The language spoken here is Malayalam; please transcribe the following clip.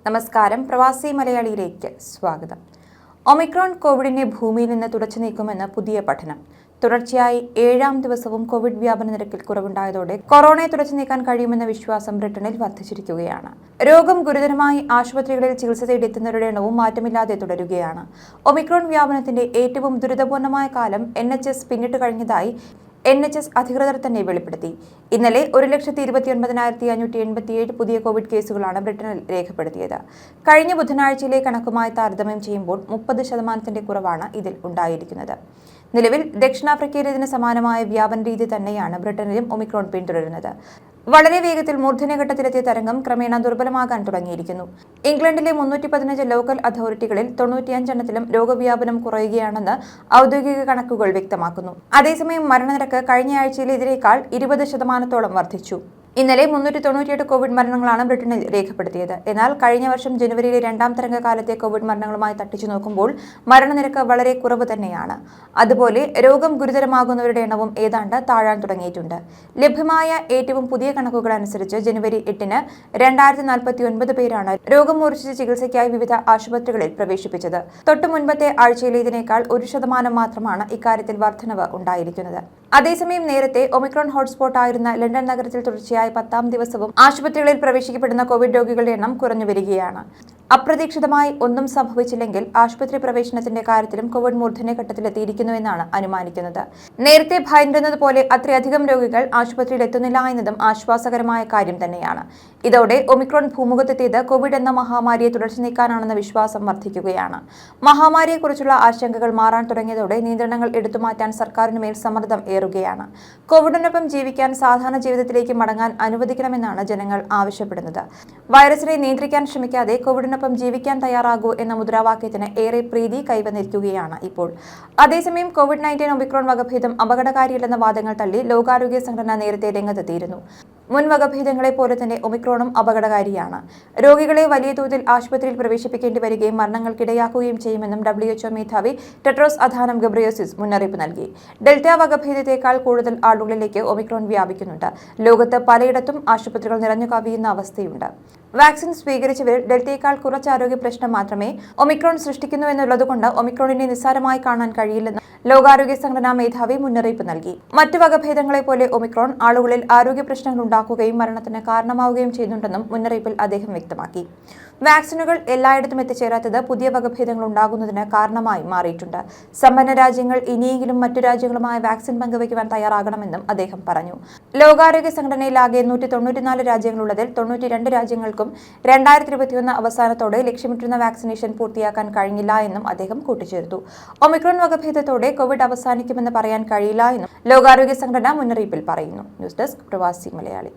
നമസ്കാരം, പ്രവാസി മലയാളിയിലേക്ക് സ്വാഗതം. ഒമിക്രോൺ കോവിഡിനെ ഭൂമിയിൽ നിന്ന് തുടച്ചു നീക്കുമെന്ന് പുതിയ പഠനം. തുടർച്ചയായി 7-ാം ദിവസവും കോവിഡ് വ്യാപന നിരക്കിൽ കുറവുണ്ടായതോടെ കൊറോണയെ തുടച്ചു നീക്കാൻ കഴിയുമെന്ന വിശ്വാസം ബ്രിട്ടനിൽ വർദ്ധിച്ചിരിക്കുകയാണ്. രോഗം ഗുരുതരമായി ആശുപത്രികളിൽ ചികിത്സ തേടിയെത്തുന്നവരുടെ എണ്ണവും മാറ്റമില്ലാതെ തുടരുകയാണ്. ഒമിക്രോൺ വ്യാപനത്തിന്റെ ഏറ്റവും ദുരിതപൂർണമായ കാലം NHS പിന്നിട്ട് കഴിഞ്ഞതായി NHS അധികൃതർ തന്നെ വെളിപ്പെടുത്തി. ഇന്നലെ 1,29,587 പുതിയ കോവിഡ് കേസുകളാണ് ബ്രിട്ടനിൽ രേഖപ്പെടുത്തിയത്. കഴിഞ്ഞ ബുധനാഴ്ചയിലെ കണക്കുമായി താരതമ്യം ചെയ്യുമ്പോൾ 30% കുറവാണ് ഇതിൽ ഉണ്ടായിരിക്കുന്നത്. നിലവിൽ ദക്ഷിണാഫ്രിക്കയിലേതിന് സമാനമായ വ്യാപന രീതി തന്നെയാണ് ബ്രിട്ടനിലും ഒമിക്രോൺ പിന്തുടരുന്നത്. വളരെ വേഗത്തിൽ മൂർധന്യഘട്ടത്തിലെത്തിയ തരംഗം ക്രമേണ ദുർബലമാകാൻ തുടങ്ങിയിരിക്കുന്നു. ഇംഗ്ലണ്ടിലെ 315 ലോക്കൽ അതോറിറ്റികളിൽ 95 എണ്ണത്തിലും രോഗവ്യാപനം കുറയുകയാണെന്ന് ഔദ്യോഗിക കണക്കുകൾ വ്യക്തമാക്കുന്നു. അതേസമയം മരണനിരക്ക് കഴിഞ്ഞ ആഴ്ചയിലേതിനേക്കാൾ 20% വർദ്ധിച്ചു. ഇന്നലെ 398 കോവിഡ് മരണങ്ങളാണ് ബ്രിട്ടനിൽ രേഖപ്പെടുത്തിയത്. എന്നാൽ കഴിഞ്ഞ വർഷം ജനുവരിയിലെ 2ാം തരംഗകാലത്തെ കോവിഡ് മരണങ്ങളുമായി തട്ടിച്ചു നോക്കുമ്പോൾ മരണനിരക്ക് വളരെ കുറവ് തന്നെയാണ്. അതുപോലെ രോഗം ഗുരുതരമാകുന്നവരുടെ എണ്ണവും ഏതാണ്ട് താഴാൻ തുടങ്ങിയിട്ടുണ്ട്. ലഭ്യമായ ഏറ്റവും പുതിയ കണക്കുകൾ അനുസരിച്ച് ജനുവരി 8-ന് 2049 പേരാണ് രോഗം മൂർച്ഛിച്ച് ചികിത്സയ്ക്കായി വിവിധ ആശുപത്രികളിൽ പ്രവേശിപ്പിച്ചത്. തൊട്ടു മുൻപത്തെ ആഴ്ചയിലേതിനേക്കാൾ 1% മാത്രമാണ് ഇക്കാര്യത്തിൽ വർധനവ് ഉണ്ടായിരിക്കുന്നത്. അതേസമയം നേരത്തെ ഒമിക്രോൺ ഹോട്ട്സ്പോട്ട് ആയിരുന്ന ലണ്ടൻ നഗരത്തിൽ തുടർച്ചയായി 10-ാം ദിവസവും ആശുപത്രികളിൽ പ്രവേശിക്കപ്പെടുന്ന കോവിഡ് രോഗികളുടെ എണ്ണം കുറഞ്ഞു വരികയാണ്. അപ്രതീക്ഷിതമായി ഒന്നും സംഭവിച്ചില്ലെങ്കിൽ ആശുപത്രി പ്രവേശനത്തിന്റെ കാര്യത്തിലും കോവിഡ് മൂർധന്യഘട്ടത്തിലെത്തിയിരിക്കുന്നുവെന്നാണ് അനുമാനിക്കുന്നത്. നേരത്തെ ഭയന്നിരുന്നതുപോലെ അത്രയധികം രോഗികൾ ആശുപത്രിയിൽ എത്തുന്നില്ല എന്നതും ആശ്വാസകരമായ കാര്യം തന്നെയാണ്. ഇതോടെ ഒമിക്രോൺ ഭൂമുഖത്തെത്തിയത് കോവിഡ് എന്ന മഹാമാരിയെ തുടച്ചു നീക്കാനാണെന്ന വിശ്വാസം വർദ്ധിക്കുകയാണ്. മഹാമാരിയെക്കുറിച്ചുള്ള ആശങ്കകൾ മാറാൻ തുടങ്ങിയതോടെ നിയന്ത്രണങ്ങൾ എടുത്തുമാറ്റാൻ സർക്കാരിനുമേൽ സമ്മർദ്ദം ഏറുകയാണ്. കോവിഡിനൊപ്പം ജീവിക്കാൻ സാധാരണ ജീവിതത്തിലേക്ക് മടങ്ങാൻ അനുവദിക്കണമെന്നാണ് ജനങ്ങൾ ആവശ്യപ്പെടുന്നത്. വൈറസിനെ നിയന്ത്രിക്കാൻ ശ്രമിക്കാതെ കോവിഡിനൊപ്പം ജീവിക്കാൻ തയ്യാറാകൂ എന്ന മുദ്രാവാക്യത്തിന് ഏറെ പ്രീതി കൈവന്നിരിക്കുകയാണ് ഇപ്പോൾ. അതേസമയം COVID-19 ഒമിക്രോൺ വകഭേദം അപകടകാരിയല്ലെന്ന വാദങ്ങൾ തള്ളി ലോകാരോഗ്യ സംഘടന നേരത്തെ രംഗത്തെത്തിയിരുന്നു. മുൻ വകഭേദങ്ങളെ പോലെ തന്നെ ഒമിക്രോണും അപകടകാരിയാണ്. രോഗികളെ വലിയ തോതിൽ ആശുപത്രിയിൽ പ്രവേശിപ്പിക്കേണ്ടി വരികയും മരണങ്ങൾക്കിടയാക്കുകയും ചെയ്യുമെന്നും WHO മേധാവി ടെഡ്രോസ് അഥാനം ഗബ്രിയേസസ് മുന്നറിയിപ്പ് നൽകി. ഡെൽറ്റ വകഭേദത്തേക്കാൾ കൂടുതൽ ആളുകളിലേക്ക് ഒമിക്രോൺ വ്യാപിക്കുന്നുണ്ട്. ലോകത്ത് പലയിടത്തും ആശുപത്രികൾ നിറഞ്ഞു കവിയുന്ന അവസ്ഥയുണ്ട്. വാക്സിൻ സ്വീകരിച്ചവരിൽ ഡെൽറ്റയേക്കാൾ കുറച്ച് ആരോഗ്യ പ്രശ്നം മാത്രമേ ഒമിക്രോൺ സൃഷ്ടിക്കുന്നുവെന്നുള്ളതുകൊണ്ട് ഒമിക്രോണിനെ നിസ്സാരമായി കാണാൻ കഴിയില്ലെന്ന് ലോകാരോഗ്യ സംഘടനാ മേധാവി മുന്നറിയിപ്പ് നൽകി. മറ്റു വകഭേദങ്ങളെ പോലെ ഒമിക്രോൺ ആളുകളിൽ ആരോഗ്യ പ്രശ്നങ്ങൾ ഉണ്ടാക്കുകയും മരണത്തിന് കാരണമാവുകയും ചെയ്യുന്നുണ്ടെന്നും മുന്നറിയിപ്പിൽ അദ്ദേഹം വ്യക്തമാക്കി. വാക്സിനുകൾ എല്ലായിടത്തും എത്തിച്ചേരാത്തത് പുതിയ വകഭേദങ്ങൾ ഉണ്ടാകുന്നതിന് കാരണമായി മാറിയിട്ടുണ്ട്. സമ്പന്ന രാജ്യങ്ങൾ ഇനിയെങ്കിലും മറ്റു രാജ്യങ്ങളുമായി വാക്സിൻ പങ്കുവയ്ക്കുവാൻ തയ്യാറാകണമെന്നും അദ്ദേഹം പറഞ്ഞു. ലോകാരോഗ്യ സംഘടനയിലാകെ 194 രാജ്യങ്ങളുള്ളതിൽ 92 രാജ്യങ്ങൾക്കും 2021 അവസാനത്തോടെ ലക്ഷ്യമിട്ടിരുന്ന വാക്സിനേഷൻ പൂർത്തിയാക്കാൻ കഴിഞ്ഞില്ല എന്നും അദ്ദേഹം കൂട്ടിച്ചേർത്തു. ഒമിക്രോൺ വകഭേദത്തോടെ കോവിഡ് അവസാനിക്കുമെന്ന് പറയാൻ കഴിയില്ല എന്നും ലോകാരോഗ്യ സംഘടന മുന്നറിയിപ്പിൽ പറയുന്നു. ന്യൂസ് ഡെസ്ക്, പ്രവാസി മലയാളി.